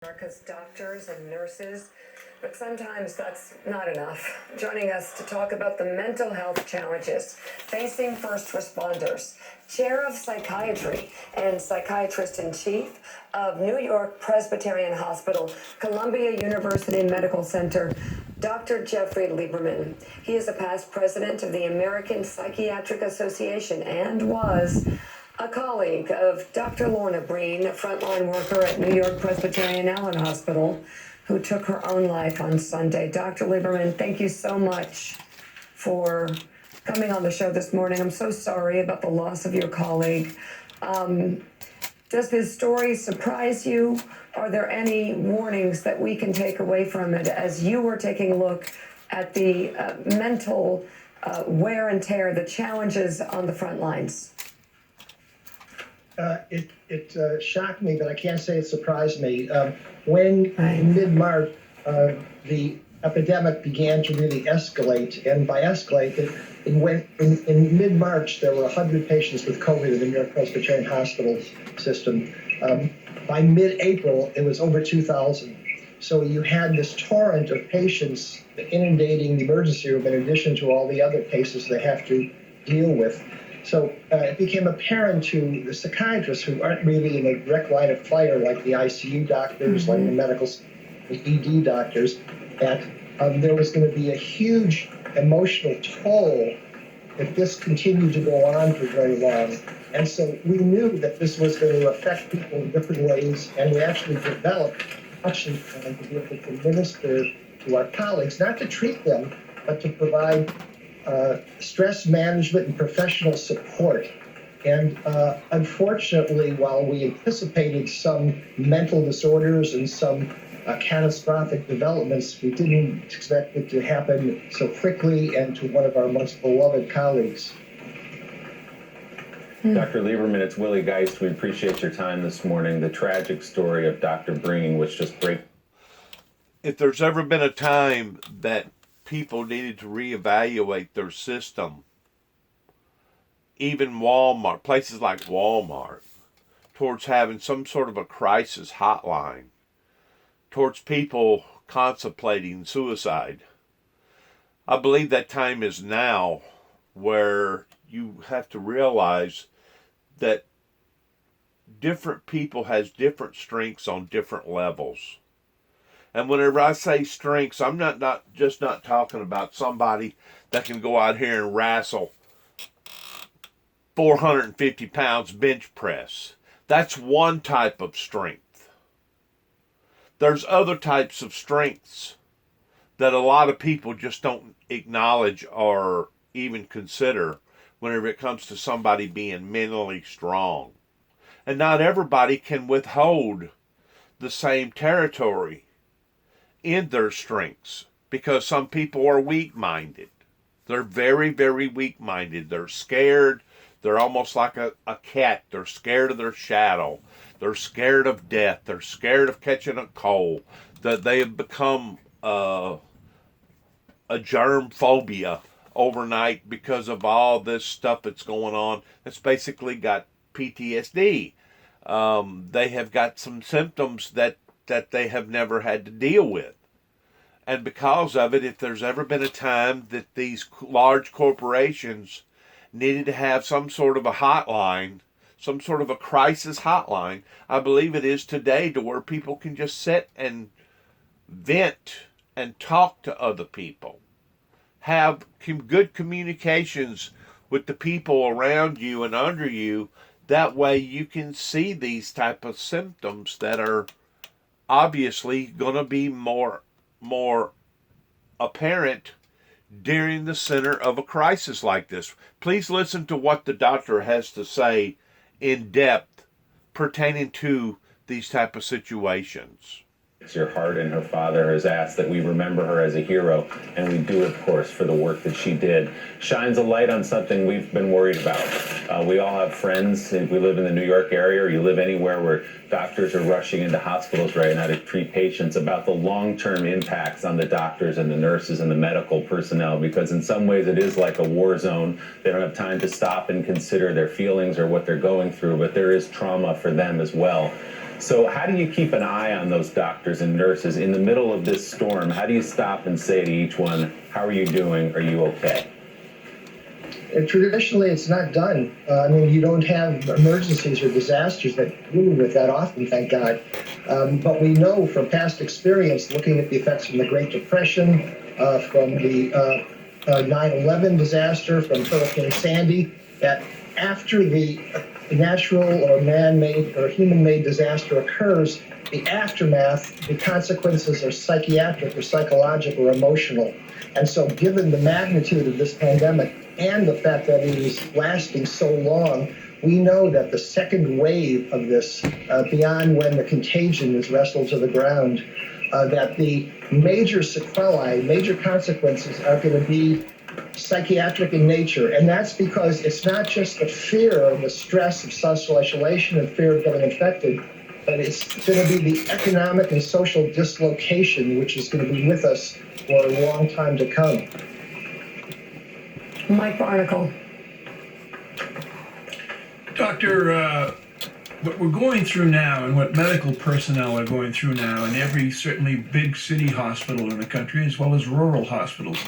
America's doctors and nurses, but sometimes that's not enough. Joining us to talk about the mental health challenges facing first responders, Chair of Psychiatry and Psychiatrist in Chief of New York Presbyterian Hospital, Columbia University Medical Center, Dr. Jeffrey Lieberman. He is a past president of the American Psychiatric Association and was a colleague of Dr. Lorna Breen, a frontline worker at New York Presbyterian Allen Hospital, who took her own life on Sunday. Dr. Lieberman, thank you so much for coming on the show this morning. I'm so sorry about the loss of your colleague. Does this story surprise you? Are there any warnings that we can take away from it as you were taking a look at the mental wear and tear, the challenges on the front lines? It shocked me, but I can't say it surprised me. When in mid-March, the epidemic began to really escalate, and by escalate, it went in mid-March, there were 100 patients with COVID in the New York Presbyterian Hospital system. By mid-April, it was over 2,000. So you had this torrent of patients inundating the emergency room in addition to all the other cases they have to deal with. So it became apparent to the psychiatrists, who aren't really in a direct line of fire like the ICU doctors, like the ED doctors, that there was going to be a huge emotional toll if this continued to go on for very long. And so we knew that this was going to affect people in different ways, and we actually developed action plan to be able to administer to our colleagues, not to treat them, but to provide stress management and professional support. And unfortunately, while we anticipated some mental disorders and some catastrophic developments, we didn't expect it to happen so quickly and to one of our most beloved colleagues. Dr. Lieberman, it's Willie Geist. We appreciate your time this morning. The tragic story of Dr. Breen was just break. If there's ever been a time that people needed to reevaluate their system, even Walmart, places like Walmart, towards having some sort of a crisis hotline, towards people contemplating suicide. I believe that time is now, where you have to realize that different people has different strengths on different levels. And whenever I say strengths, I'm not just talking about somebody that can go out here and wrestle 450 pounds bench press. That's one type of strength. There's other types of strengths that a lot of people just don't acknowledge or even consider whenever it comes to somebody being mentally strong. And not everybody can withhold the same territory in their strengths, because some people are weak-minded. They're very, very weak-minded. They're scared. They're almost like a cat. They're scared of their shadow. They're scared of death. They're scared of catching a cold. That they have become a germ phobia overnight because of all this stuff that's going on. It's basically got PTSD. They have got some symptoms that they have never had to deal with. And because of it, if there's ever been a time that these large corporations needed to have some sort of a hotline, some sort of a crisis hotline, I believe it is today, to where people can just sit and vent and talk to other people. Have good communications with the people around you and under you. That way you can see these type of symptoms that are obviously going to be more apparent during the center of a crisis like this. Please listen to what the doctor has to say in depth pertaining to these type of situations. It's your heart, and her father has asked that we remember her as a hero, and we do, of course, for the work that she did. Shines a light on something we've been worried about. We all have friends, if we live in the New York area or you live anywhere where doctors are rushing into hospitals right now to treat patients, about the long-term impacts on the doctors and the nurses and the medical personnel, because in some ways it is like a war zone. They don't have time to stop and consider their feelings or what they're going through, but there is trauma for them as well. So how do you keep an eye on those doctors and nurses in the middle of this storm? How do you stop and say to each one, how are you doing? Are you okay? And traditionally, it's not done. I mean, you don't have emergencies or disasters that deal with that often, thank God. But we know from past experience, looking at the effects from the Great Depression, from the 9/11 disaster, from Hurricane Sandy, that after the natural or man-made or human-made disaster occurs, the aftermath, the consequences are psychiatric or psychological or emotional. And so given the magnitude of this pandemic and the fact that it is lasting so long, we know that the second wave of this, beyond when the contagion is wrestled to the ground, that the major sequelae, major consequences are going to be psychiatric in nature. And that's because it's not just the fear and the stress of social isolation and fear of getting infected, but it's going to be the economic and social dislocation, which is going to be with us for a long time to come. Mike Barnacle. Doctor, what we're going through now and what medical personnel are going through now in every certainly big city hospital in the country as well as rural hospitals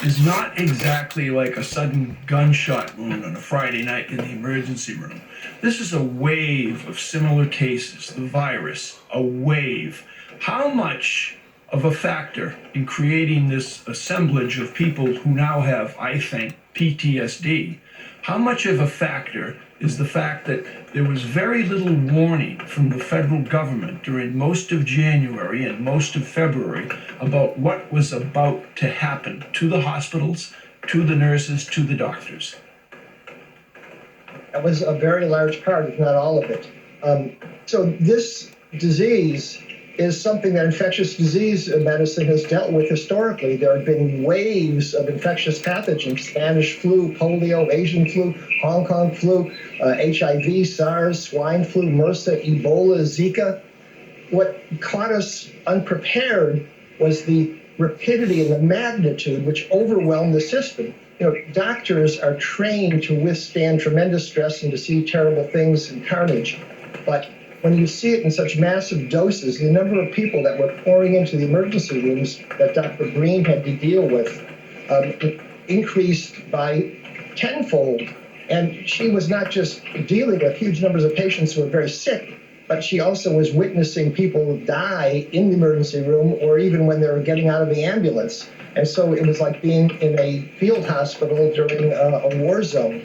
is not exactly like a sudden gunshot wound on a Friday night in the emergency room. This is a wave of similar cases, the virus, a wave. How much of a factor in creating this assemblage of people who now have, I think, PTSD, how much of a factor is the fact that there was very little warning from the federal government during most of January and most of February about what was about to happen to the hospitals, to the nurses, to the doctors? That was a very large part, if not all of it. So this disease is something that infectious disease medicine has dealt with historically. There have been waves of infectious pathogens: Spanish flu, polio, Asian flu, Hong Kong flu, HIV, SARS, swine flu, MRSA, Ebola, Zika. What caught us unprepared was the rapidity and the magnitude which overwhelmed the system. You know, doctors are trained to withstand tremendous stress and to see terrible things and carnage. But when you see it in such massive doses, the number of people that were pouring into the emergency rooms that Dr. Green had to deal with increased by tenfold. And she was not just dealing with huge numbers of patients who were very sick, but she also was witnessing people die in the emergency room or even when they were getting out of the ambulance. And so it was like being in a field hospital during a war zone.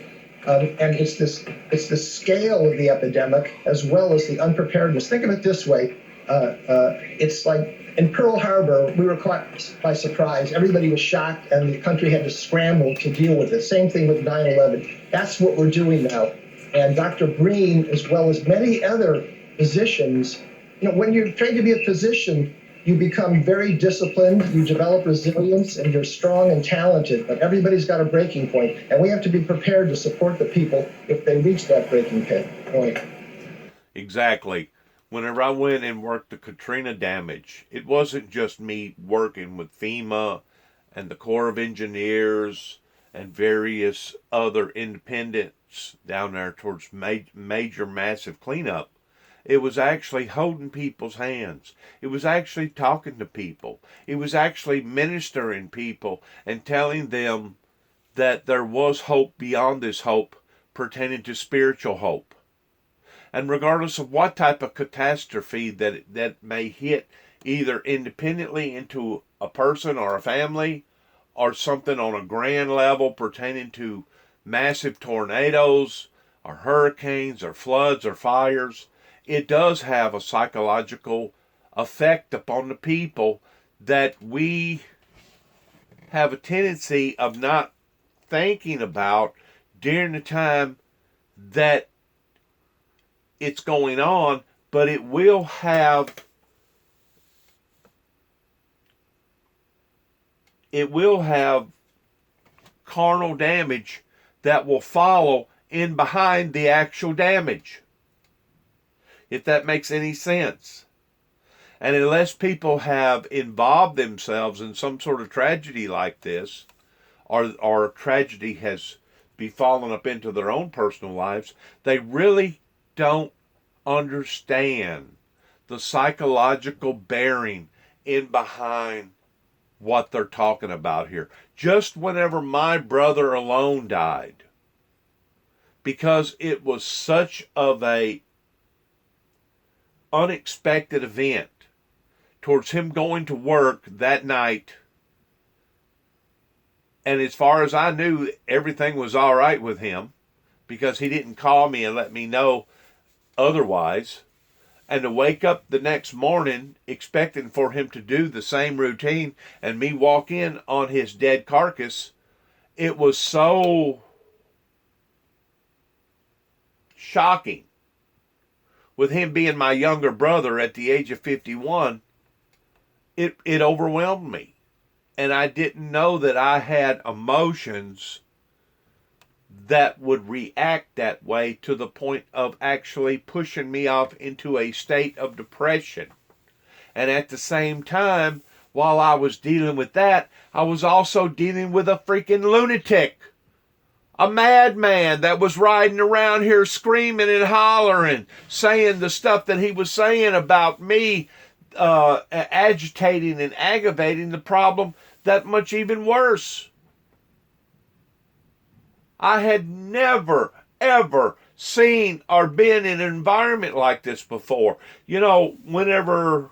And it's the scale of the epidemic as well as the unpreparedness. Think of it this way. It's like in Pearl Harbor, we were caught by surprise. Everybody was shocked and the country had to scramble to deal with it. Same thing with 9/11. That's what we're doing now. And Dr. Breen, as well as many other physicians, you know, when you're trained to be a physician, you become very disciplined, you develop resilience, and you're strong and talented. But everybody's got a breaking point, and we have to be prepared to support the people if they reach that breaking point. Exactly. Whenever I went and worked the Katrina damage, it wasn't just me working with FEMA and the Corps of Engineers and various other independents down there towards major massive cleanup. It was actually holding people's hands. It was actually talking to people. It was actually ministering people and telling them that there was hope beyond this hope pertaining to spiritual hope. And regardless of what type of catastrophe that may hit either independently into a person or a family or something on a grand level pertaining to massive tornadoes or hurricanes or floods or fires, it does have a psychological effect upon the people that we have a tendency of not thinking about during the time that it's going on, but it will have carnal damage that will follow in behind the actual damage, if that makes any sense. And unless people have involved themselves in some sort of tragedy like this, or tragedy has befallen up into their own personal lives, they really don't understand the psychological bearing in behind what they're talking about here. Just whenever my brother alone died, because it was such of a unexpected event towards him going to work that night, and as far as I knew, everything was all right with him because he didn't call me and let me know otherwise. And to wake up the next morning expecting for him to do the same routine and me walk in on his dead carcass, it was so shocking. With him being my younger brother at the age of 51, it overwhelmed me. And I didn't know that I had emotions that would react that way to the point of actually pushing me off into a state of depression. And at the same time, while I was dealing with that, I was also dealing with a freaking lunatic. A madman that was riding around here screaming and hollering, saying the stuff that he was saying about me, agitating and aggravating the problem that much even worse. I had never, ever seen or been in an environment like this before. You know, whenever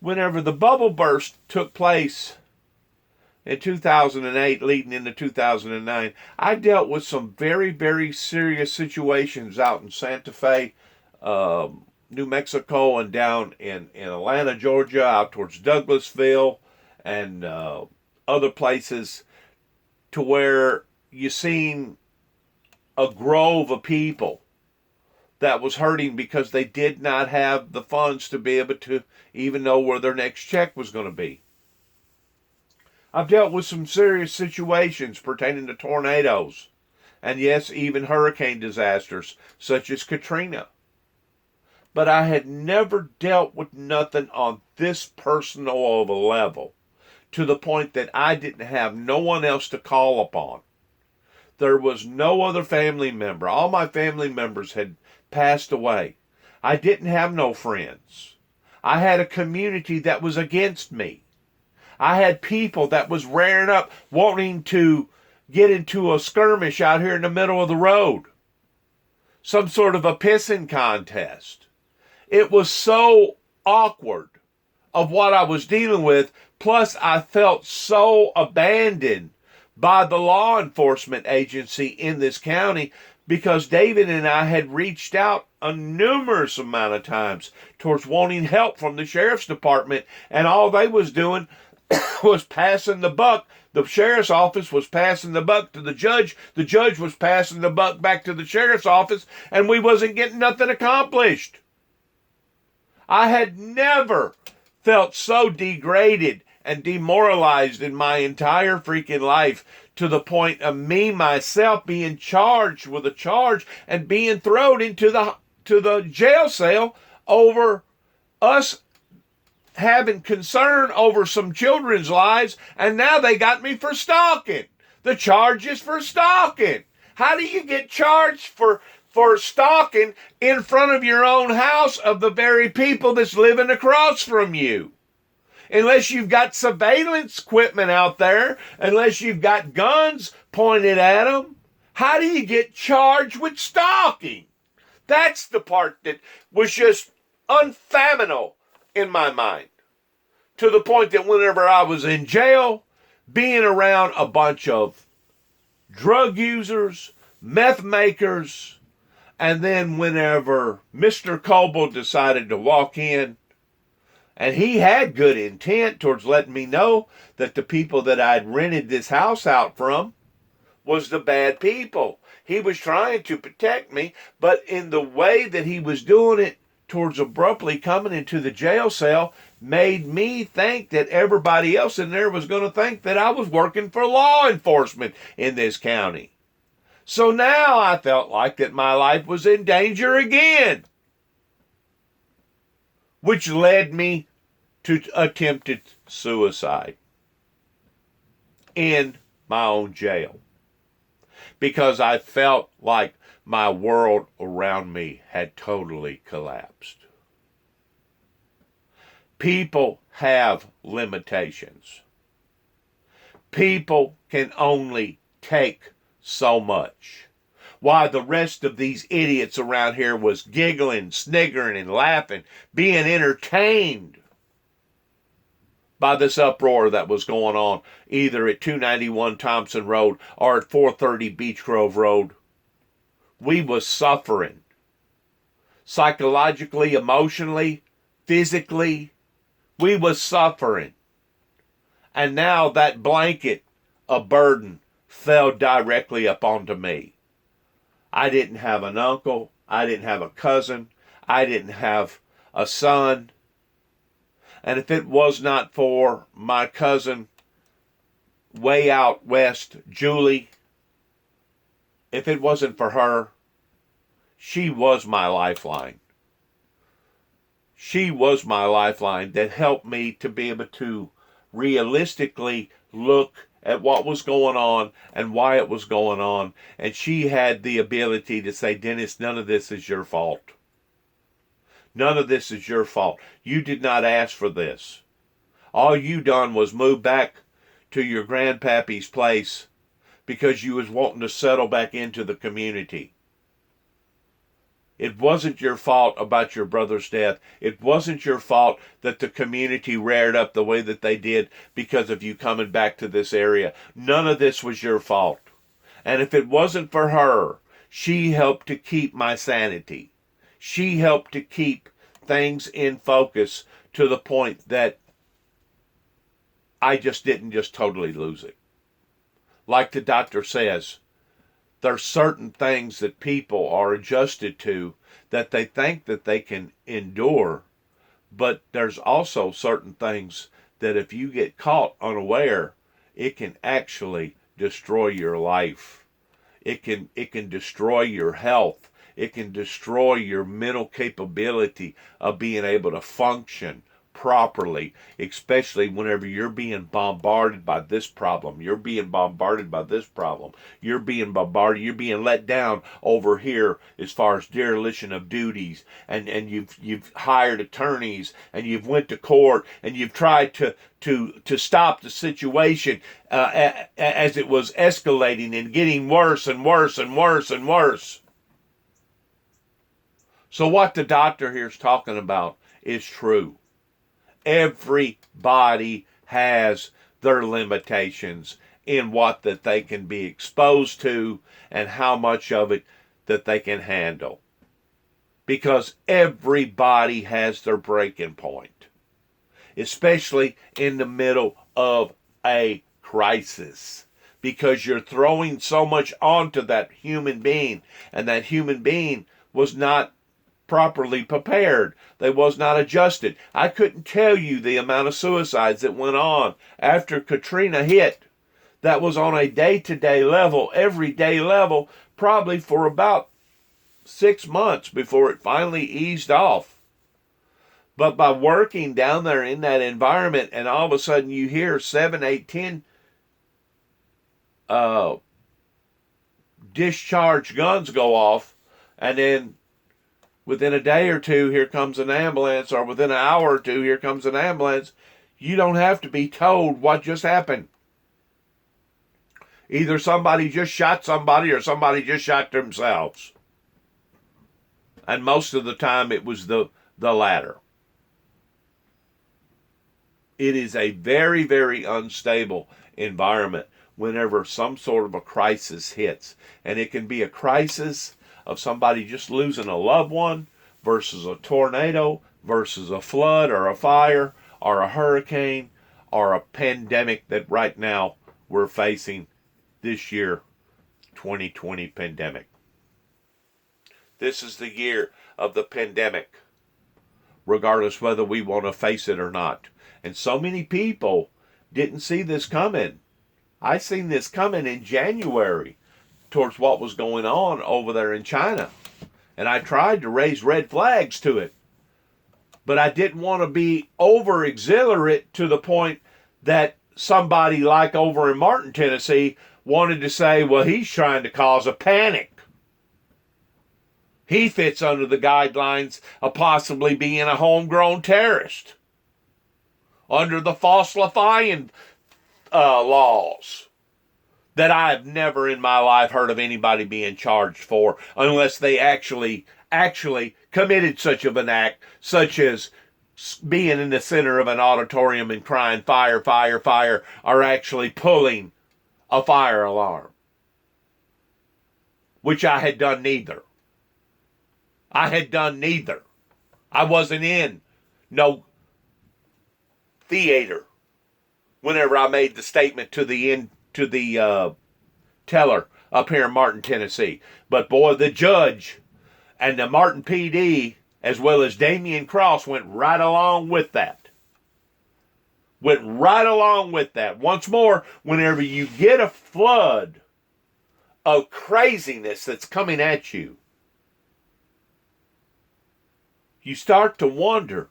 the bubble burst took place in 2008, leading into 2009, I dealt with some very, very serious situations out in Santa Fe, New Mexico, and down in Atlanta, Georgia, out towards Douglasville, and other places, to where you seen a grove of people that was hurting because they did not have the funds to be able to even know where their next check was going to be. I've dealt with some serious situations pertaining to tornadoes, and yes, even hurricane disasters such as Katrina. But I had never dealt with nothing on this personal of a level, to the point that I didn't have no one else to call upon. There was no other family member. All my family members had passed away. I didn't have no friends. I had a community that was against me. I had people that was rearing up wanting to get into a skirmish out here in the middle of the road. Some sort of a pissing contest. It was so awkward of what I was dealing with. Plus, I felt so abandoned by the law enforcement agency in this county, because David and I had reached out a numerous amount of times towards wanting help from the sheriff's department, and all they was doing was passing the buck. The sheriff's office was passing the buck to the judge was passing the buck back to the sheriff's office, and we wasn't getting nothing accomplished. I had never felt so degraded and demoralized in my entire freaking life, to the point of me myself being charged with a charge and being thrown into the jail cell over us having concern over some children's lives, and now they got me for stalking. The charge is for stalking. How do you get charged for stalking in front of your own house of the very people that's living across from you? Unless you've got surveillance equipment out there, unless you've got guns pointed at them, how do you get charged with stalking? That's the part that was just unfathomable in my mind. To the point that whenever I was in jail, being around a bunch of drug users, meth makers, and then whenever Mr. Coble decided to walk in, and he had good intent towards letting me know that the people that I'd rented this house out from was the bad people. He was trying to protect me, but in the way that he was doing it towards abruptly coming into the jail cell made me think that everybody else in there was going to think that I was working for law enforcement in this county. So now I felt like that my life was in danger again, which led me to attempted suicide in my own jail, because I felt like my world around me had totally collapsed. People have limitations. People can only take so much. Why the rest of these idiots around here was giggling, sniggering, and laughing, being entertained by this uproar that was going on either at 291 Thompson Road or at 430 Beech Grove Road. We was suffering. Psychologically, emotionally, physically, we was suffering. And now that blanket of burden fell directly up onto me. I didn't have an uncle. I didn't have a cousin. I didn't have a son. And if it was not for my cousin way out west, Julie, if it wasn't for her, she was my lifeline. She was my lifeline that helped me to be able to realistically look at what was going on and why it was going on. And she had the ability to say, Dennis, none of this is your fault. None of this is your fault. You did not ask for this. All you done was move back to your grandpappy's place because you was wanting to settle back into the community. It wasn't your fault about your brother's death. It wasn't your fault that the community reared up the way that they did because of you coming back to this area. None of this was your fault. And if it wasn't for her, she helped to keep my sanity. She helped to keep things in focus to the point that I just didn't just totally lose it. Like the doctor says, there's certain things that people are adjusted to that they think that they can endure, but there's also certain things that if you get caught unaware, it can actually destroy your life. It can destroy your health. It can destroy your mental capability of being able to function properly, especially whenever you're being bombarded by this problem. You're being bombarded by this problem. You're being bombarded. You're being let down over here as far as dereliction of duties, and you've hired attorneys, and you've went to court, and you've tried to stop the situation as it was escalating and getting worse and worse and worse and worse. So what the doctor here is talking about is true. Everybody has their limitations in what that they can be exposed to and how much of it that they can handle. Because everybody has their breaking point, especially in the middle of a crisis. Because you're throwing so much onto that human being, and that human being was not properly prepared. They was not adjusted. I couldn't tell you the amount of suicides that went on after Katrina hit. That was on a day-to-day level, everyday level, probably for about 6 months before it finally eased off. But by working down there in that environment, and all of a sudden you hear 7, 8, 10 discharge guns go off, and then within a day or two, here comes an ambulance, or within an hour or two, here comes an ambulance. You don't have to be told what just happened. Either somebody just shot somebody or somebody just shot themselves. And most of the time, it was the latter. It is a very, very unstable environment whenever some sort of a crisis hits. And it can be a crisis of somebody just losing a loved one versus a tornado versus a flood or a fire or a hurricane or a pandemic that right now we're facing this year, 2020 pandemic. This is the year of the pandemic, regardless whether we want to face it or not. And so many people didn't see this coming. I seen this coming in January towards what was going on over there in China. And I tried to raise red flags to it. But I didn't want to be over exhilarate to the point that somebody like over in Martin, Tennessee wanted to say, well, he's trying to cause a panic. He fits under the guidelines of possibly being a homegrown terrorist. under the falsifying laws that I have never in my life heard of anybody being charged for, unless they actually committed such of an act, such as being in the center of an auditorium and crying fire, fire, fire, or actually pulling a fire alarm, which I had done neither. I had done neither. I wasn't in no theater whenever I made the statement to the teller up here in Martin, Tennessee. But boy, the judge and the Martin PD, as well as Damian Cross, went right along with that. Went right along with that. Once more, whenever you get a flood of craziness that's coming at you, you start to wonder,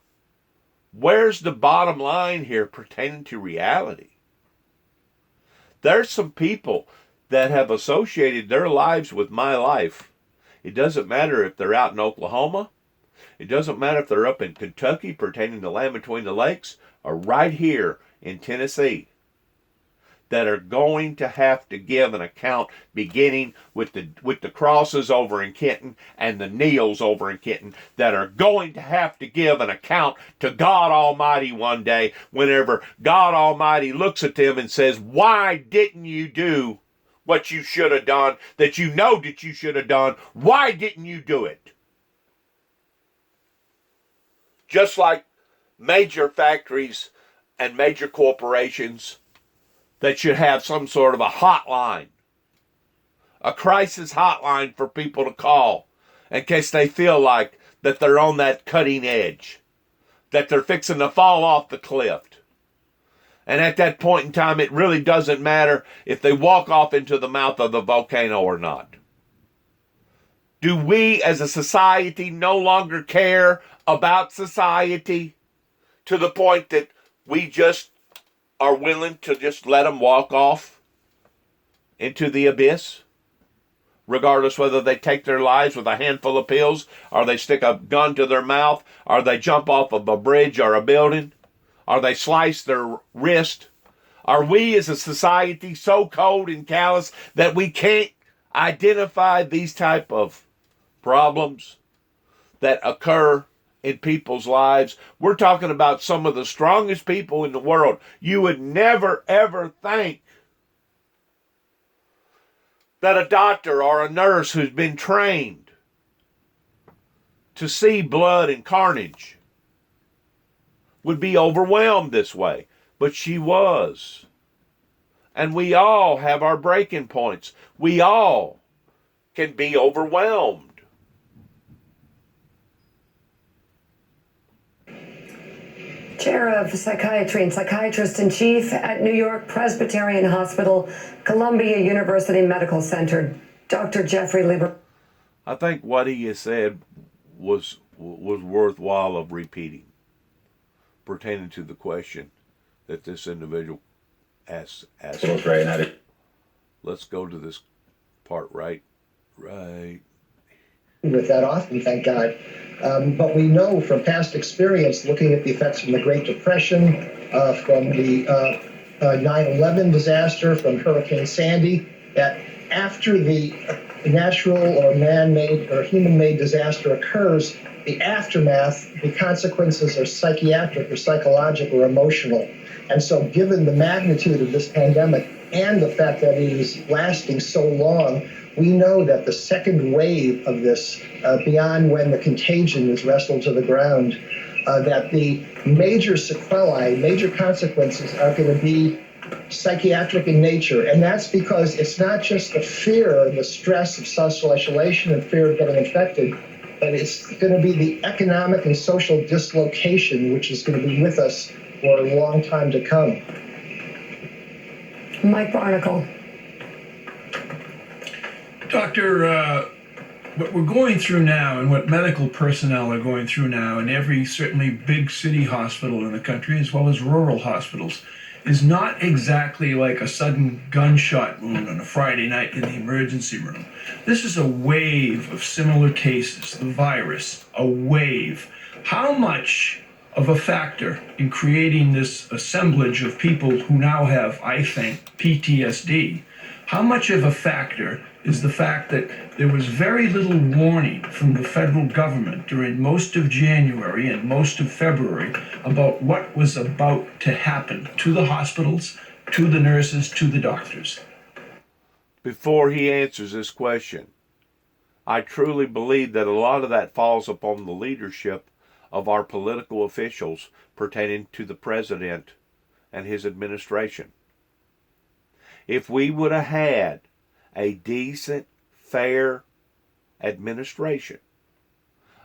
where's the bottom line here pertaining to reality? There's some people that have associated their lives with my life. It doesn't matter if they're out in Oklahoma. It doesn't matter if they're up in Kentucky pertaining to Land Between the Lakes, or right here in Tennessee, that are going to have to give an account, beginning with the Crosses over in Kenton and the Neals over in Kenton, that are going to have to give an account to God Almighty one day, whenever God Almighty looks at them and says, why didn't you do what you should have done, that you know that you should have done? Why didn't you do it? Just like major factories and major corporations that should have some sort of a hotline, a crisis hotline for people to call in case they feel like that they're on that cutting edge, that they're fixing to fall off the cliff. And at that point in time, it really doesn't matter if they walk off into the mouth of the volcano or not. Do we as a society no longer care about society to the point that we just are willing to just let them walk off into the abyss, regardless whether they take their lives with a handful of pills, or they stick a gun to their mouth, or they jump off of a bridge or a building, or they slice their wrist? Are we as a society so cold and callous that we can't identify these type of problems that occur in people's lives? We're talking about some of the strongest people in the world. You would never, ever think that a doctor or a nurse who's been trained to see blood and carnage would be overwhelmed this way. But she was. And we all have our breaking points. We all can be overwhelmed. Chair of Psychiatry and Psychiatrist-in-Chief at New York Presbyterian Hospital, Columbia University Medical Center, Dr. Jeffrey Lieber. I think what he has said was worthwhile of repeating, pertaining to the question that this individual asked. Let's go to this part right. With that often, thank God. But we know from past experience, looking at the effects from the Great Depression, from the 9/11 disaster, from Hurricane Sandy, that after the natural or man-made or human-made disaster occurs, the aftermath, the consequences are psychiatric or psychological or emotional. And so given the magnitude of this pandemic and the fact that it is lasting so long, we know that the second wave of this, beyond when the contagion is wrestled to the ground, that the major sequelae, major consequences are going to be psychiatric in nature. And that's because it's not just the fear and the stress of social isolation and fear of getting infected, but it's going to be the economic and social dislocation, which is going to be with us for a long time to come. Mike Barnacle. Doctor, what we're going through now and what medical personnel are going through now in every certainly big city hospital in the country, as well as rural hospitals, is not exactly like a sudden gunshot wound on a Friday night in the emergency room. This is a wave of similar cases, the virus, a wave. How much of a factor in creating this assemblage of people who now have, I think, PTSD? How much of a factor is the fact that there was very little warning from the federal government during most of January and most of February about what was about to happen to the hospitals, to the nurses, to the doctors? Before he answers this question, I truly believe that a lot of that falls upon the leadership of our political officials pertaining to the president and his administration. If we would have had a decent, fair administration,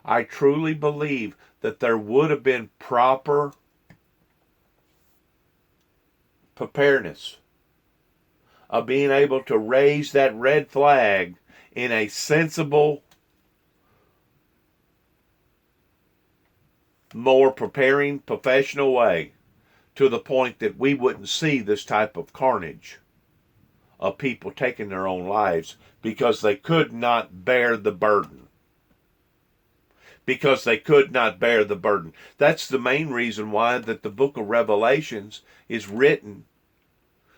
I truly believe that there would have been proper preparedness of being able to raise that red flag in a sensible, more preparing, professional way, to the point that we wouldn't see this type of carnage of people taking their own lives because they could not bear the burden. Because they could not bear the burden. That's the main reason why that the book of Revelations is written,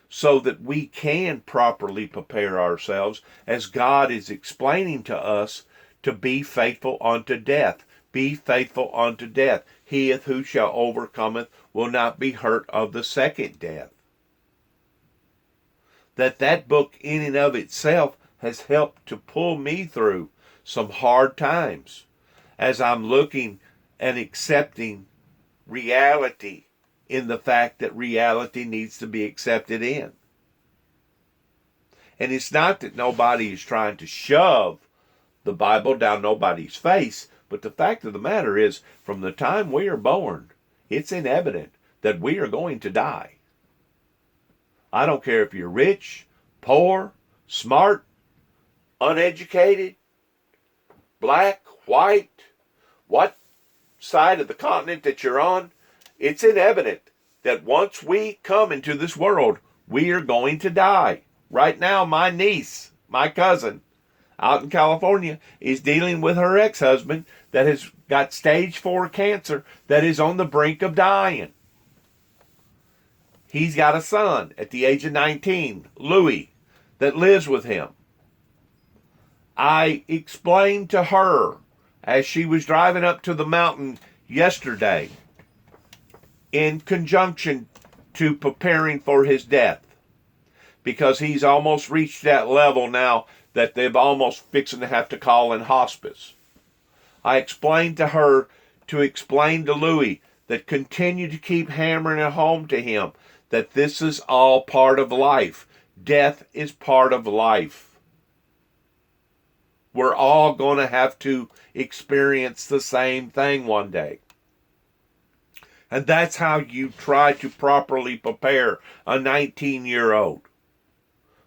so that we can properly prepare ourselves as God is explaining to us to be faithful unto death. Be faithful unto death. He who shall overcometh will not be hurt of the second death. That book in and of itself has helped to pull me through some hard times as I'm looking and accepting reality in the fact that reality needs to be accepted in. And it's not that nobody is trying to shove the Bible down nobody's face, but the fact of the matter is, from the time we are born, it's evident that we are going to die. I don't care if you're rich, poor, smart, uneducated, black, white, what side of the continent that you're on, it's evident that once we come into this world, we are going to die. Right now, my niece, my cousin, out in California, is dealing with her ex-husband that has got stage 4 cancer that is on the brink of dying. He's got a son at the age of 19, Louis, that lives with him. I explained to her as she was driving up to the mountain yesterday, in conjunction to preparing for his death, because he's almost reached that level now that they've almost fixing to have to call in hospice. I explained to her to explain to Louis that continue to keep hammering it home to him that this is all part of life. Death is part of life. We're all going to have to experience the same thing one day. And that's how you try to properly prepare a 19-year-old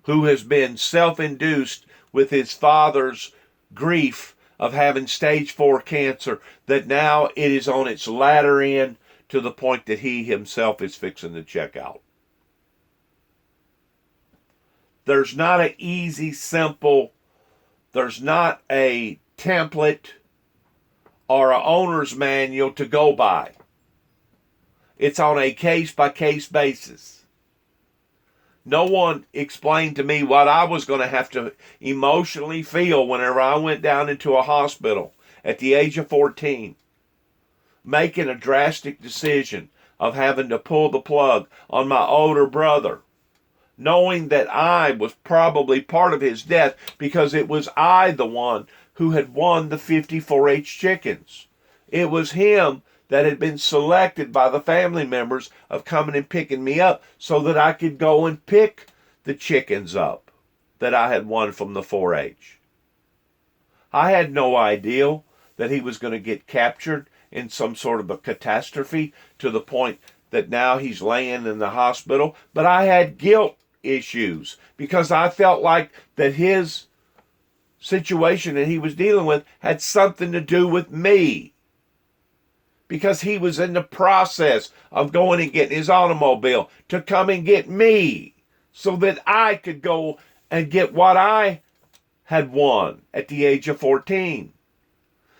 who has been self-induced with his father's grief of having stage 4 cancer, that now it is on its latter end to the point that he himself is fixing to check out. There's not an easy, simple, there's not a template or an owner's manual to go by. It's on a case-by-case basis. No one explained to me what I was going to have to emotionally feel whenever I went down into a hospital at the age of 14, making a drastic decision of having to pull the plug on my older brother, knowing that I was probably part of his death because it was I the one who had won the 54H chickens. It was him that had been selected by the family members of coming and picking me up so that I could go and pick the chickens up that I had won from the 4-H. I had no idea that he was going to get captured in some sort of a catastrophe to the point that now he's laying in the hospital. But I had guilt issues because I felt like that his situation that he was dealing with had something to do with me, because he was in the process of going and getting his automobile to come and get me so that I could go and get what I had won at the age of 14.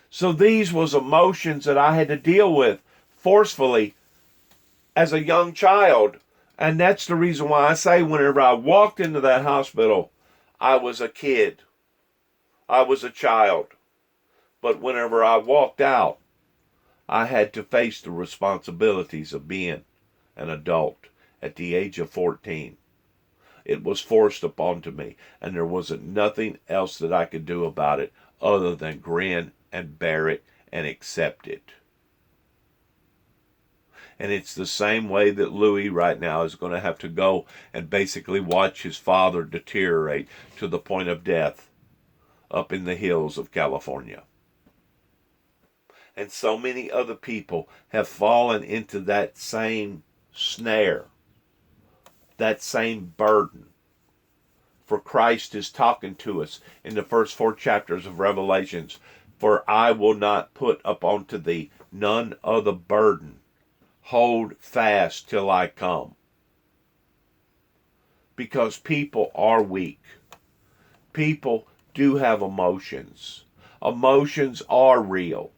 So these was emotions that I had to deal with forcefully as a young child. And that's the reason why I say whenever I walked into that hospital, I was a kid. I was a child. But whenever I walked out, I had to face the responsibilities of being an adult at the age of 14. It was forced upon to me, and there wasn't nothing else that I could do about it other than grin and bear it and accept it. And it's the same way that Louis right now is going to have to go and basically watch his father deteriorate to the point of death up in the hills of California. And so many other people have fallen into that same snare, that same burden. For Christ is talking to us in the first 4 chapters of Revelations. For I will not put up unto thee none other burden. Hold fast till I come. Because people are weak. People do have emotions. Emotions are real.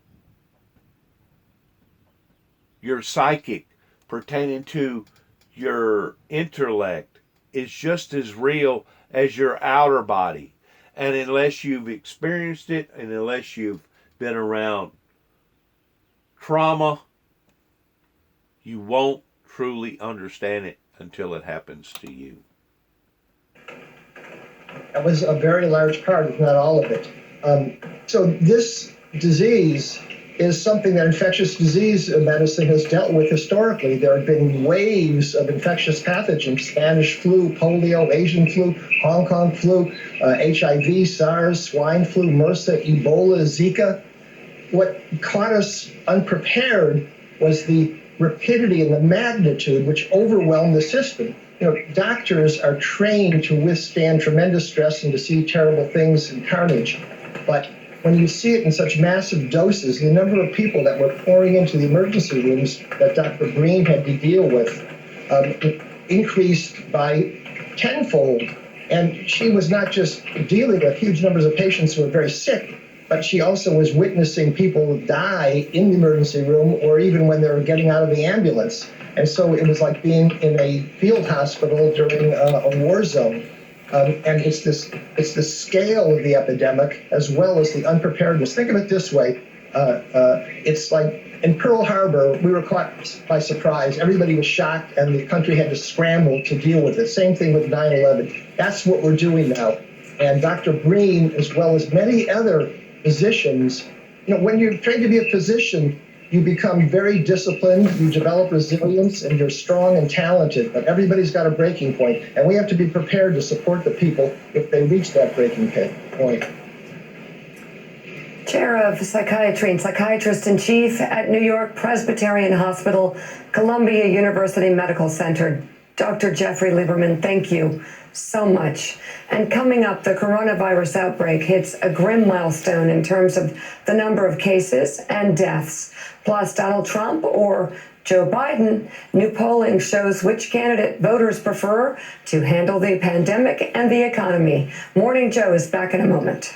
Your psychic pertaining to your intellect is just as real as your outer body. And unless you've experienced it and unless you've been around trauma, you won't truly understand it until it happens to you. That was a very large part, if not all of it. So this disease is something that infectious disease medicine has dealt with historically. There have been waves of infectious pathogens: Spanish flu, polio, Asian flu, Hong Kong flu, HIV, SARS, swine flu, MRSA, Ebola, Zika. What caught us unprepared was the rapidity and the magnitude which overwhelmed the system. Doctors are trained to withstand tremendous stress and to see terrible things and carnage. But when you see it in such massive doses, the number of people that were pouring into the emergency rooms that Dr. Breen had to deal with increased by tenfold. And she was not just dealing with huge numbers of patients who were very sick, but she also was witnessing people die in the emergency room or even when they were getting out of the ambulance. And so it was like being in a field hospital during a war zone. And it's the scale of the epidemic as well as the unpreparedness. Think of it this way. It's like in Pearl Harbor, we were caught by surprise. Everybody was shocked and the country had to scramble to deal with it. Same thing with 9/11. That's what we're doing now. And Dr. Breen, as well as many other physicians, when you're trained to be a physician, you become very disciplined, you develop resilience, and you're strong and talented. But everybody's got a breaking point, and we have to be prepared to support the people if they reach that breaking point. Chair of Psychiatry and Psychiatrist-in-Chief at New York Presbyterian Hospital, Columbia University Medical Center, Dr. Jeffrey Lieberman, thank you so much. And coming up, the coronavirus outbreak hits a grim milestone in terms of the number of cases and deaths. Plus, Donald Trump or Joe Biden, new polling shows which candidate voters prefer to handle the pandemic and the economy. Morning Joe is back in a moment.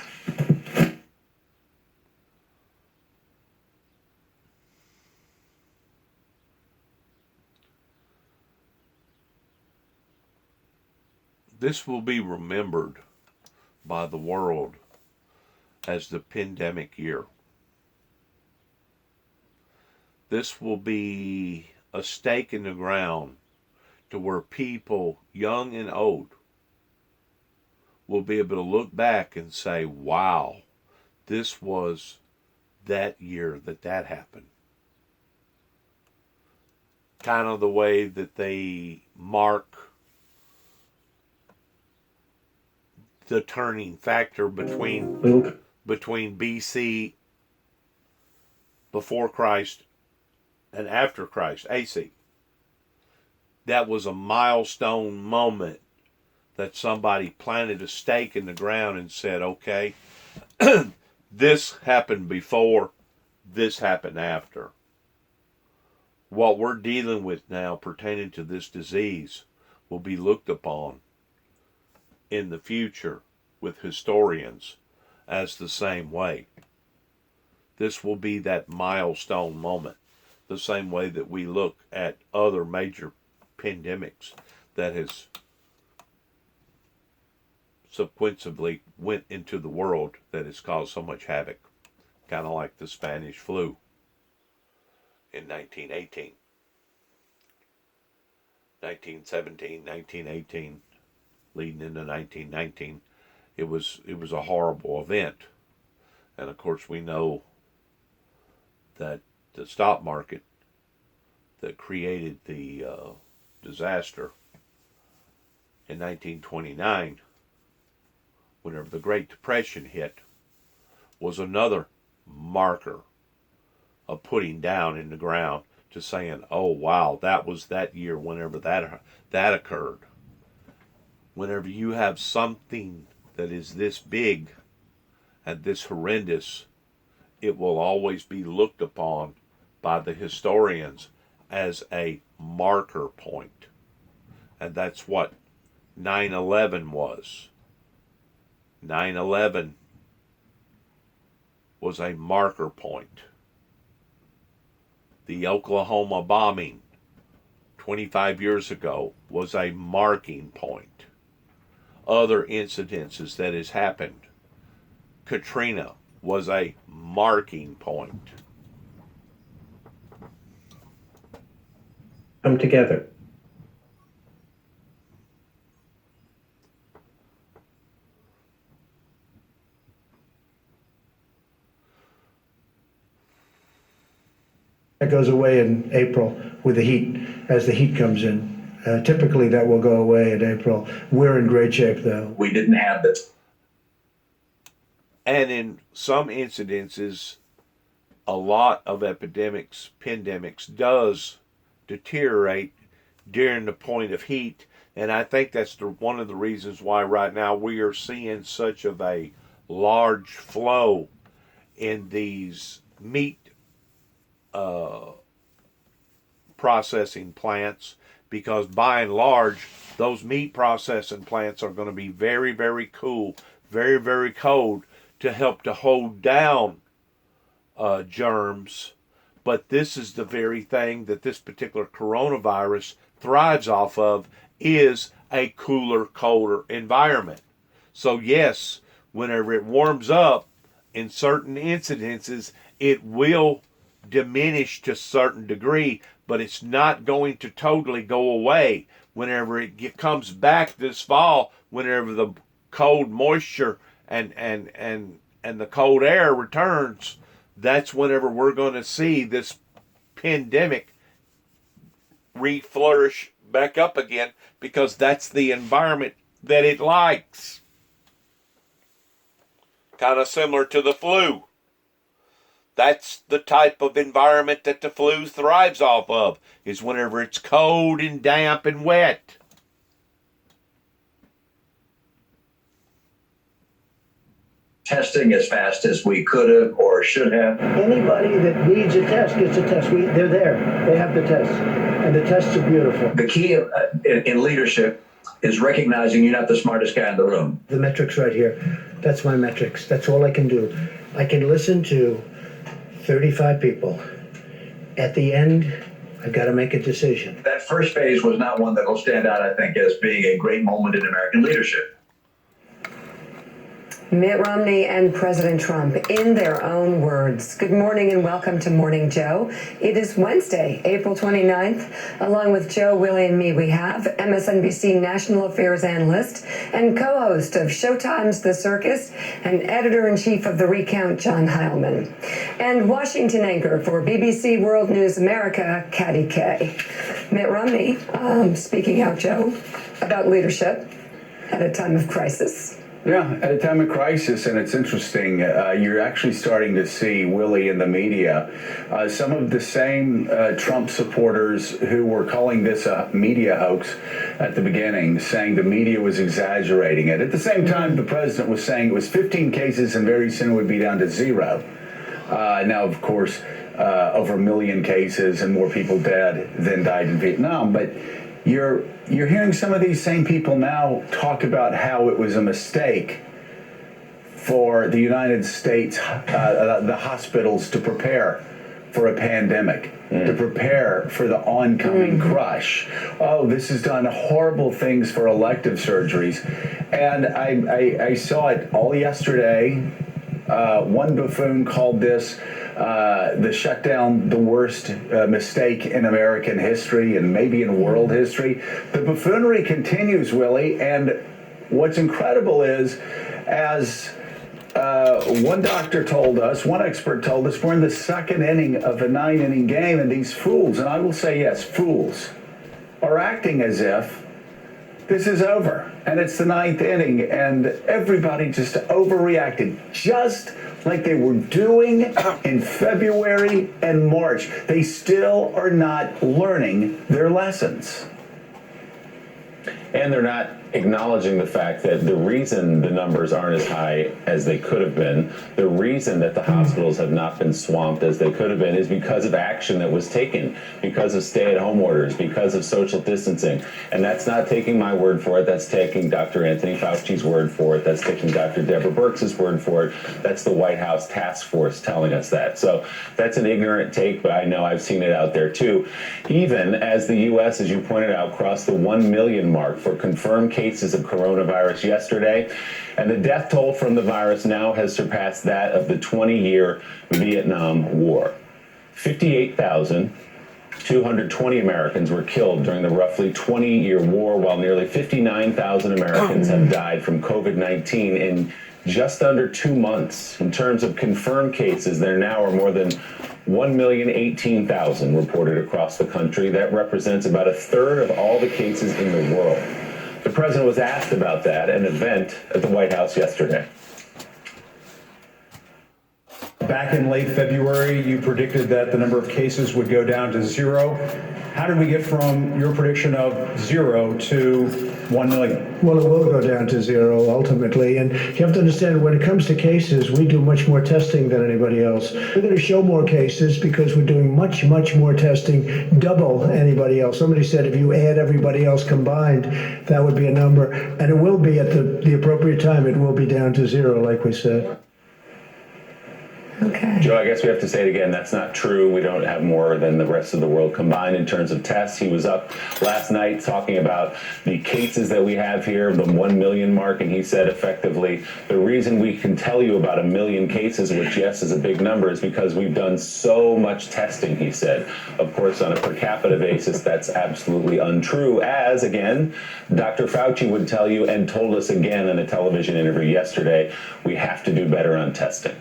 This will be remembered by the world as the pandemic year. This will be a stake in the ground to where people, young and old, will be able to look back and say, wow, this was that year that happened. Kind of the way that they mark the turning factor between BC, before Christ, and after Christ, AC. That was a milestone moment that somebody planted a stake in the ground and said, okay, this happened before, this happened after. What we're dealing with now pertaining to this disease will be looked upon in the future with historians as the same way. This will be that milestone moment the same way that we look at other major pandemics that has subsequently went into the world that has caused so much havoc, kind of like the Spanish flu in 1918, 1917, 1918, leading into 1919. It was a horrible event, and of course we know that the stock market that created the disaster in 1929, whenever the Great Depression hit, was another marker of putting down in the ground to saying, oh wow, that was that year whenever that occurred. Whenever you have something that is this big and this horrendous, it will always be looked upon by the historians as a marker point. And that's what 9/11 was. 9/11 was a marker point. The Oklahoma bombing 25 years ago was a marking point. Other incidences that has happened. Katrina was a marking point. Come together. That goes away in April with the heat, as the heat comes in. Typically, that will go away in April. We're in great shape, though. We didn't have this. And in some incidences, a lot of epidemics, pandemics, does deteriorate during the point of heat. And I think that's one of the reasons why right now we are seeing such of a large flow in these meat processing plants, because by and large those meat processing plants are going to be very, very cool, very, very cold to help to hold down germs. But this is the very thing that this particular coronavirus thrives off of, is a cooler, colder environment. So yes, whenever it warms up, in certain incidences it will diminish to a certain degree, but it's not going to totally go away. Whenever it comes back this fall, whenever the cold moisture and the cold air returns, that's whenever we're going to see this pandemic reflourish back up again, because that's the environment that it likes. Kind of similar to the flu. That's the type of environment that the flu thrives off of, is whenever it's cold and damp and wet. Testing as fast as we could have or should have. Anybody that needs a test gets a test. They're there. They have the tests. And the tests are beautiful. The key in leadership is recognizing you're not the smartest guy in the room. The metrics right here. That's my metrics. That's all I can do. I can listen to 35 people. At the end, I've got to make a decision. That first phase was not one that will stand out, I think, as being a great moment in American leadership. Mitt Romney and President Trump, in their own words. Good morning and welcome to Morning Joe. It is Wednesday, April 29th. Along with Joe, Willie, and me, we have MSNBC National Affairs analyst and co-host of Showtime's The Circus and editor-in-chief of The Recount, John Heilman. And Washington anchor for BBC World News America, A.K.A. Mitt Romney, speaking out, Joe, about leadership at a time of crisis. Yeah, at a time of crisis, and it's interesting, you're actually starting to see, Willie, in the media, some of the same Trump supporters who were calling this a media hoax at the beginning, saying the media was exaggerating it. At the same time, the president was saying it was 15 cases and very soon it would be down to 0. Now, of course, over 1 million cases and more people dead than died in Vietnam, but you're hearing some of these same people now talk about how it was a mistake for the United States, the hospitals, to prepare for a pandemic, to prepare for the oncoming crush. Oh, this has done horrible things for elective surgeries. And I saw it all yesterday. One buffoon called this the shutdown the worst mistake in American history and maybe in world history. The buffoonery continues, Willie, and what's incredible is, as one doctor told us, one expert told us, we're in the second inning of a 9-inning game, and these fools, and I will say yes, fools, are acting as if this is over, and it's the 9th inning, and everybody just overreacted, just like they were doing in February and March. They still are not learning their lessons. And they're not acknowledging the fact that the reason the numbers aren't as high as they could have been, the reason that the hospitals have not been swamped as they could have been, is because of action that was taken, because of stay-at-home orders, because of social distancing. And that's not taking my word for it. That's taking Dr. Anthony Fauci's word for it. That's taking Dr. Deborah Birx's word for it. That's the White House task force telling us that. So that's an ignorant take, but I know I've seen it out there too. Even as the U.S., as you pointed out, crossed the 1 million mark for confirmed cases of coronavirus yesterday, and the death toll from the virus now has surpassed that of the 20-year Vietnam War. 58,220 Americans were killed during the roughly 20-year war, while nearly 59,000 Americans have died from COVID-19 in just under 2 months. In terms of confirmed cases, there now are more than 1,018,000 reported across the country. That represents about a third of all the cases in the world. The president was asked about that at an event at the White House yesterday. Back in late February, you predicted that the number of cases would go down to 0. How did we get from your prediction of 0 to 1 million? Well, it will go down to 0 ultimately. And you have to understand, when it comes to cases, we do much more testing than anybody else. We're going to show more cases because we're doing much, much more testing, double anybody else. Somebody said if you add everybody else combined, that would be a number. And it will be at the appropriate time, it will be down to 0, like we said. Okay. Joe, I guess we have to say it again. That's not true. We don't have more than the rest of the world combined in terms of tests. He was up last night talking about the cases that we have here, the 1 million mark, and he said effectively, the reason we can tell you about 1 million cases, which yes is a big number, is because we've done so much testing, he said. Of course, on a per capita basis, that's absolutely untrue, as, again, Dr. Fauci would tell you and told us again in a television interview yesterday, we have to do better on testing.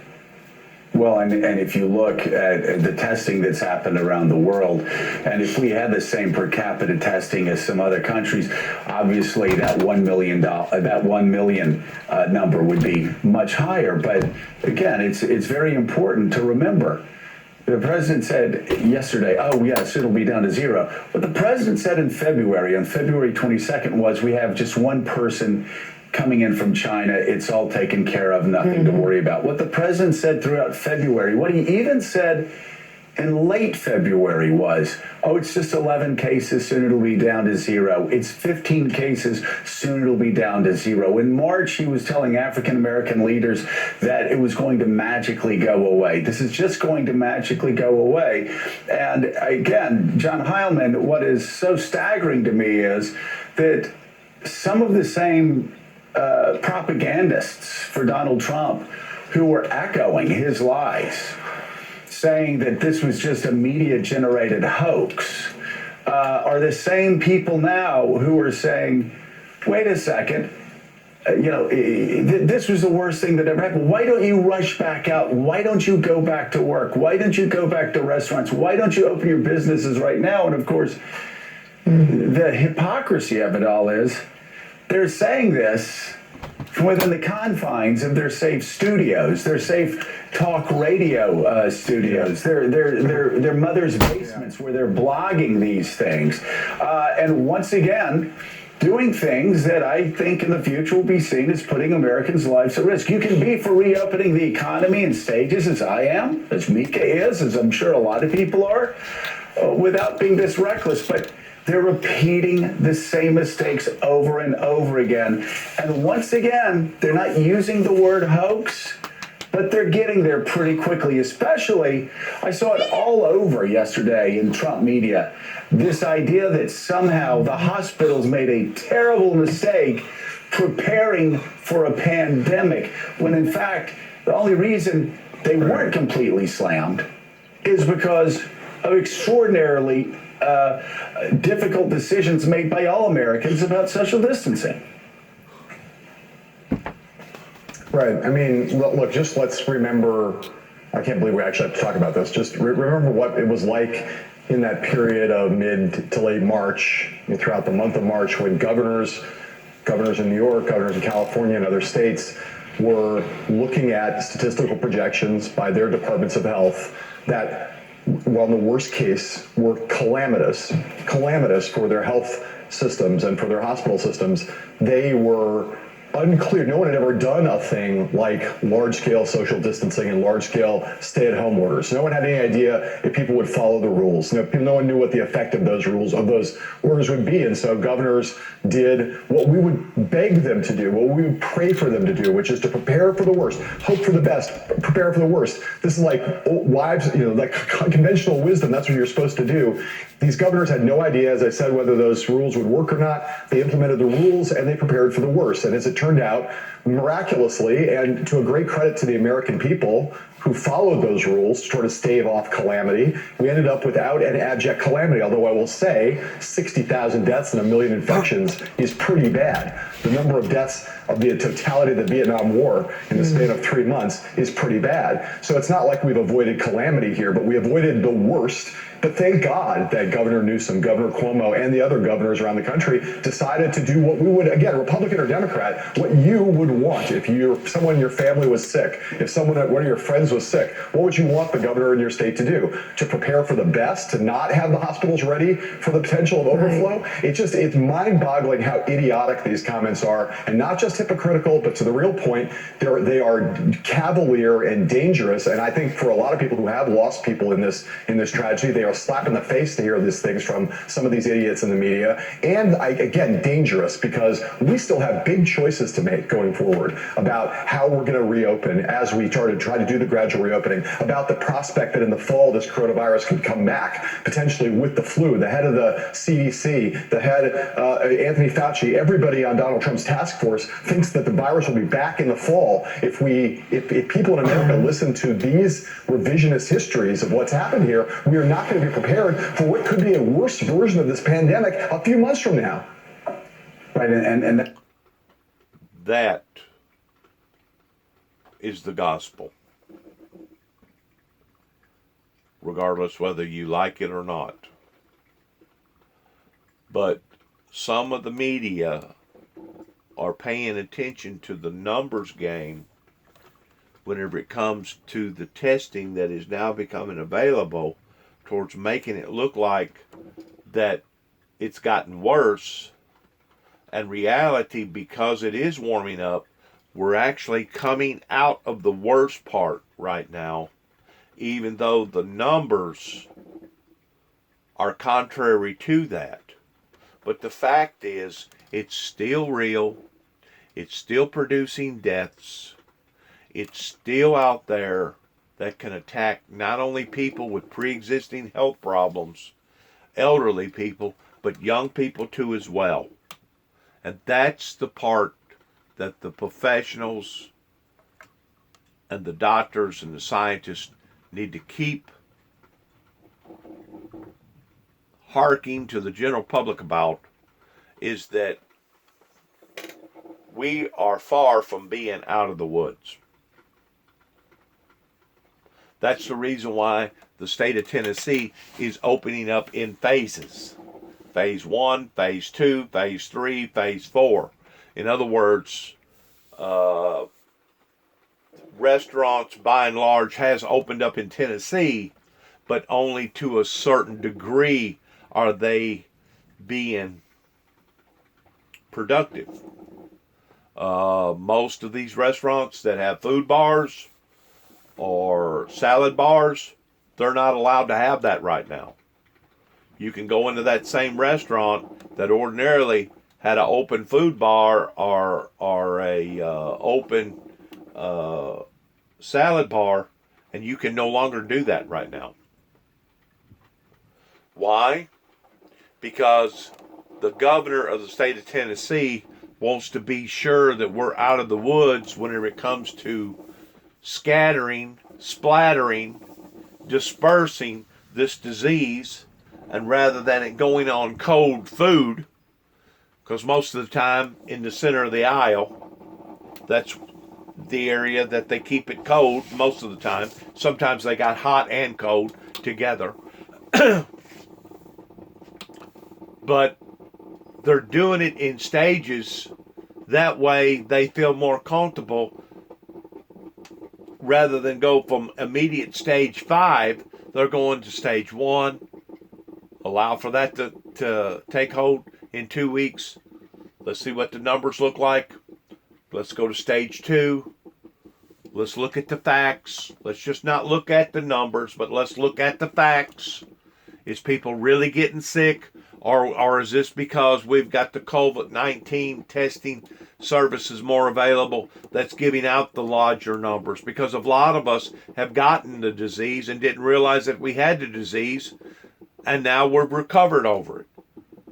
Well, and if you look at the testing that's happened around the world, and if we had the same per capita testing as some other countries, obviously that 1 million number would be much higher. But again, it's very important to remember. The president said yesterday, oh, yes, it'll be down to 0. What the president said in February, on February 22nd, was we have just one person coming in from China. It's all taken care of, nothing to worry about. What the president said throughout February, what he even said in late February was, oh, it's just 11 cases, soon it'll be down to 0. It's 15 cases, soon it'll be down to 0. In March, he was telling African-American leaders that it was going to magically go away. This is just going to magically go away. And again, John Heilman, what is so staggering to me is that some of the same propagandists for Donald Trump who were echoing his lies, saying that this was just a media-generated hoax, are the same people now who are saying, wait a second, this was the worst thing that ever happened. Why don't you rush back out? Why don't you go back to work? Why don't you go back to restaurants? Why don't you open your businesses right now? And of course, the hypocrisy of it all is, they're saying this from within the confines of their safe studios, their safe talk radio studios, their mother's basements where they're blogging these things. And once again, doing things that I think in the future will be seen as putting Americans' lives at risk. You can be for reopening the economy in stages, as I am, as Mika is, as I'm sure a lot of people are, without being this reckless. But they're repeating the same mistakes over and over again. And once again, they're not using the word hoax. but they're getting there pretty quickly. Especially, I saw it all over yesterday in Trump media, this idea that somehow the hospitals made a terrible mistake preparing for a pandemic, when in fact the only reason they weren't completely slammed is because of extraordinarily difficult decisions made by all Americans about social distancing. Right. I mean, look, just let's remember, I can't believe we actually have to talk about this. Just remember what it was like in that period of mid to late March, throughout the month of March, when governors in New York, governors in California and other states were looking at statistical projections by their departments of health that, well, in the worst case, were calamitous for their health systems and for their hospital systems. They were unclear. No one had ever done a thing like large-scale social distancing and large-scale stay-at-home orders. No one had any idea if people would follow the rules. No one knew what the effect of those rules, of those orders would be. And so governors did what we would beg them to do, what we would pray for them to do, which is to prepare for the worst, hope for the best, prepare for the worst. This is like wives, like conventional wisdom. That's what you're supposed to do. These governors had no idea, as I said, whether those rules would work or not. They implemented the rules and they prepared for the worst. And as it turned out, miraculously, and to a great credit to the American people who followed those rules to try to stave off calamity, we ended up without an abject calamity. Although I will say 60,000 deaths and 1 million infections is pretty bad. The number of deaths of the totality of the Vietnam War in the span of 3 months is pretty bad. So it's not like we've avoided calamity here, but we avoided the worst. But thank God that Governor Newsom, Governor Cuomo, and the other governors around the country decided to do what we would, again, Republican or Democrat, what you would want if someone in your family was sick, if one of your friends was sick. What would you want the governor in your state to do? To prepare for the best, to not have the hospitals ready for the potential of overflow? Right. It's mind-boggling how idiotic these comments are, and not just hypocritical, but to the real point, they are cavalier and dangerous. And I think for a lot of people who have lost people in this tragedy, they are a slap in the face to hear these things from some of these idiots in the media. And again, dangerous, because we still have big choices to make going forward about how we're going to reopen as we try to do the gradual reopening, about the prospect that in the fall this coronavirus could come back, potentially with the flu. The head of the CDC, the head, Anthony Fauci, everybody on Donald Trump's task force thinks that the virus will be back in the fall if people in America listen to these revisionist histories of what's happened here. We are not going to be prepared for what could be a worse version of this pandemic a few months from now. Right, and that is the gospel, regardless whether you like it or not. But some of the media are paying attention to the numbers game whenever it comes to the testing that is now becoming available, towards making it look like that it's gotten worse. And reality, because it is warming up, we're actually coming out of the worst part right now, even though the numbers are contrary to that. But the fact is, it's still real. It's still producing deaths. It's still out there that can attack not only people with pre-existing health problems, elderly people, but young people too as well. And that's the part that the professionals and the doctors and the scientists need to keep harking to the general public about, is that we are far from being out of the woods. That's the reason why the state of Tennessee is opening up in phases. Phase 1, Phase 2, Phase 3, Phase 4. In other words, restaurants by and large has opened up in Tennessee, but only to a certain degree are they being productive. Most of these restaurants that have food bars or salad bars, they're not allowed to have that right now. You can go into that same restaurant that ordinarily had an open food bar or a open salad bar, and you can no longer do that right now. Why? Because the governor of the state of Tennessee wants to be sure that we're out of the woods whenever it comes to scattering, splattering, dispersing this disease, and rather than it going on cold food, because most of the time in the center of the aisle, that's the area that they keep it cold most of the time. Sometimes they got hot and cold together. But they're doing it in stages. That way they feel more comfortable. Rather than go from immediate stage 5, they're going to stage 1. Allow for that to take hold in 2 weeks. Let's see what the numbers look like. Let's go to stage 2. Let's look at the facts. Let's just not look at the numbers, but let's look at the facts. Is people really getting sick? Or is this because we've got the COVID-19 testing services more available that's giving out the larger numbers? Because a lot of us have gotten the disease and didn't realize that we had the disease, and now we're recovered over it.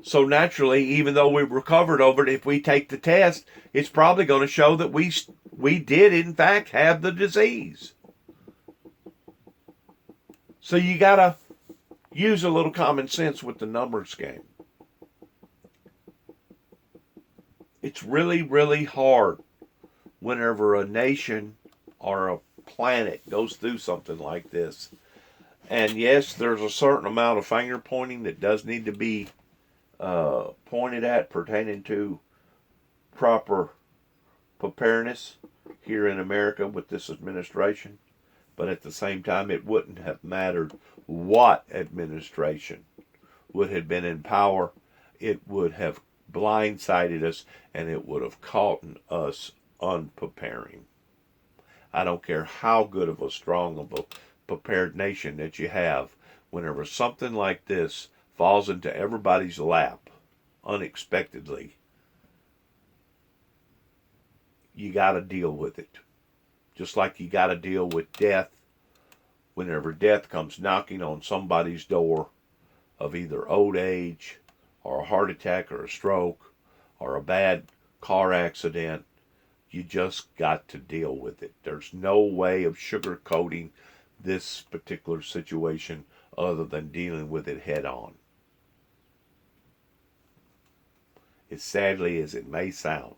So naturally, even though we've recovered over it, if we take the test, it's probably going to show that we did in fact have the disease. So you got to use a little common sense with the numbers game. It's really, really hard whenever a nation or a planet goes through something like this. And yes, there's a certain amount of finger pointing that does need to be pointed at pertaining to proper preparedness here in America with this administration. But at the same time, it wouldn't have mattered what administration would have been in power. It would have blindsided us, and it would have caught us unpreparing. I don't care how good of a strong of a prepared nation that you have. Whenever something like this falls into everybody's lap unexpectedly, you got to deal with it. Just like you got to deal with death. Whenever death comes knocking on somebody's door of either old age or a heart attack or a stroke or a bad car accident, you just got to deal with it. There's no way of sugarcoating this particular situation other than dealing with it head on. As sadly as it may sound.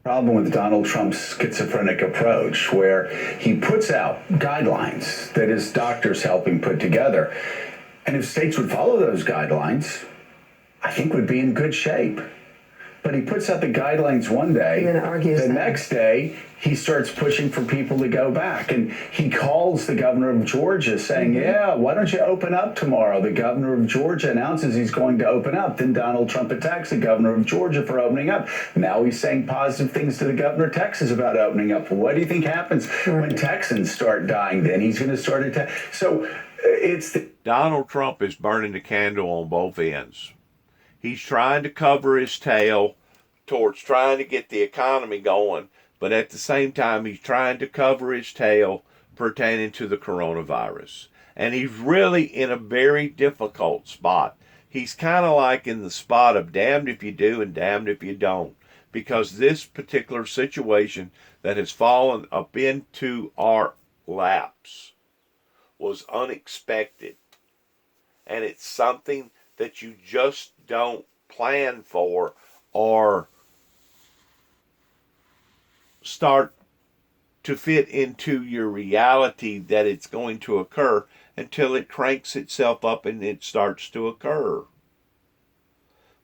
Problem with Donald Trump's schizophrenic approach, where he puts out guidelines that his doctors help him put together. And if states would follow those guidelines, I think we'd be in good shape. But he puts out the guidelines one day. The next day, he starts pushing for people to go back. And he calls the governor of Georgia saying, yeah, why don't you open up tomorrow? The governor of Georgia announces he's going to open up. Then Donald Trump attacks the governor of Georgia for opening up. Now he's saying positive things to the governor of Texas about opening up. What do you think happens when Texans start dying? Then he's going to start attacking. So it's... Donald Trump is burning the candle on both ends. He's trying to cover his tail towards trying to get the economy going, but at the same time, he's trying to cover his tail pertaining to the coronavirus. And he's really in a very difficult spot. He's kind of like in the spot of damned if you do and damned if you don't, because this particular situation that has fallen up into our laps was unexpected. And it's something that you just don't plan for or start to fit into your reality that it's going to occur until it cranks itself up and it starts to occur.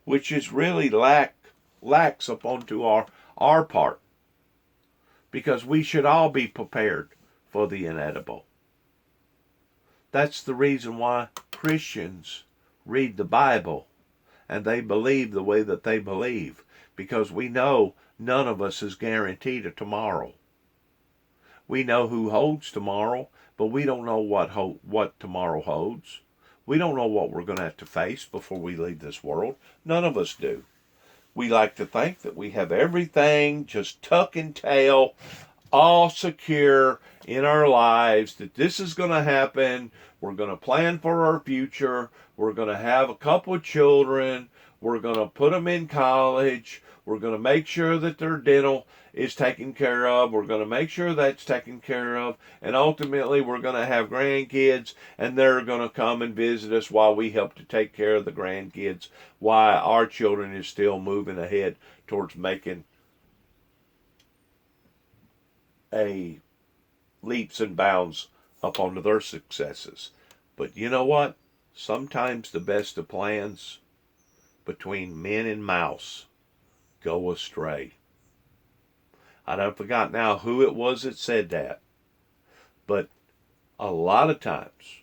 Which is really lax upon to our part. Because we should all be prepared for the inedible. That's the reason why Christians read the Bible and they believe the way that they believe, because we know none of us is guaranteed a tomorrow. We know who holds tomorrow, but we don't know what tomorrow holds. We don't know what we're going to have to face before we leave this world. None of us do. We like to think that we have everything just tuck and tail, all secure in our lives, that this is going to happen. We're going to plan for our future. We're going to have a couple of children. We're going to put them in college. We're going to make sure that their dental is taken care of. We're going to make sure that's taken care of. And ultimately, we're going to have grandkids, and they're going to come and visit us while we help to take care of the grandkids, while our children is still moving ahead towards making a leaps and bounds up onto their successes. But you know what? Sometimes the best of plans between men and mouse go astray. I don't forgot now who it was that said that, but a lot of times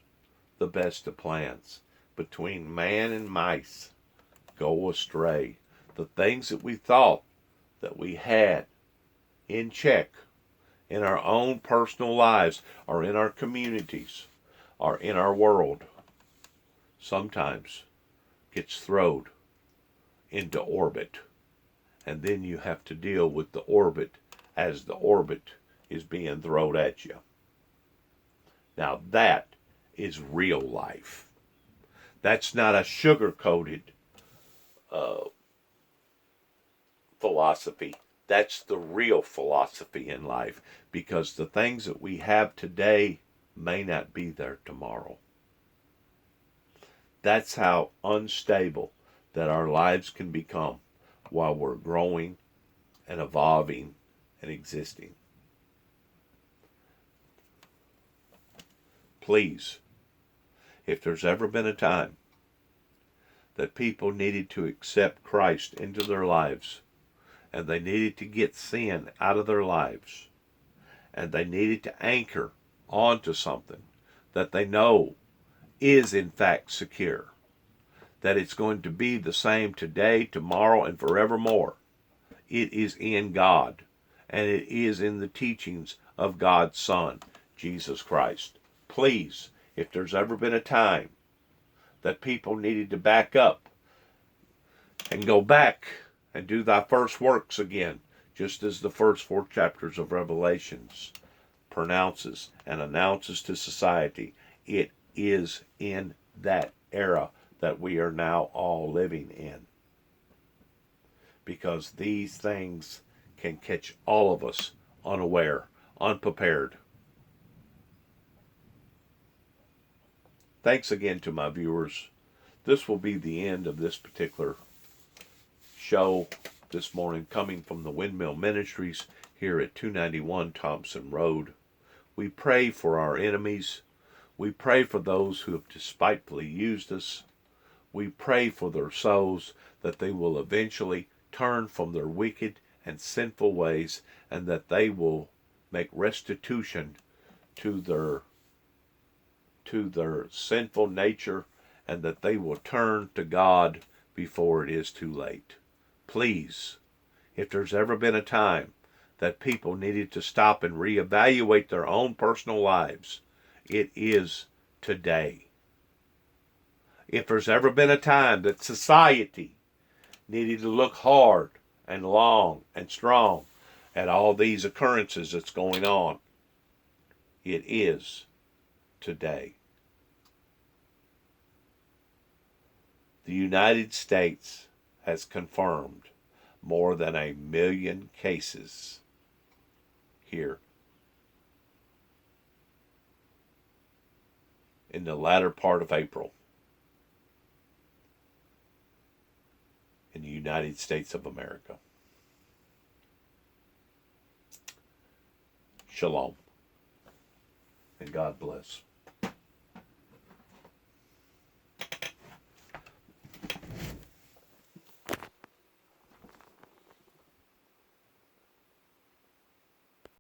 the best of plans between man and mice go astray. The things that we thought that we had in check in our own personal lives or in our communities or in our world sometimes gets thrown into orbit. And then you have to deal with the orbit as the orbit is being thrown at you. Now that is real life. That's not a sugar-coated philosophy. That's the real philosophy in life, because the things that we have today may not be there tomorrow. That's how unstable that our lives can become while we're growing and evolving and existing. Please, if there's ever been a time that people needed to accept Christ into their lives, and they needed to get sin out of their lives, and they needed to anchor onto something that they know is in fact secure, that it's going to be the same today, tomorrow, and forevermore. It is in God, and it is in the teachings of God's Son, Jesus Christ. Please, if there's ever been a time that people needed to back up and go back and do thy first works again, just as the first 4 chapters of Revelations pronounces and announces to society, it is in that era that we are now all living in. Because these things can catch all of us unaware, unprepared. Thanks again to my viewers. This will be the end of this particular show this morning, coming from the Windmill Ministries here at 291 Thompson Road. We pray for our enemies. We pray for those who have despitefully used us. We pray for their souls, that they will eventually turn from their wicked and sinful ways, and that they will make restitution to their sinful nature, and that they will turn to God before it is too late. Please, if there's ever been a time that people needed to stop and reevaluate their own personal lives, it is today. If there's ever been a time that society needed to look hard and long and strong at all these occurrences that's going on, it is today. The United States has confirmed more than 1 million cases here in the latter part of April in the United States of America. Shalom, and God bless.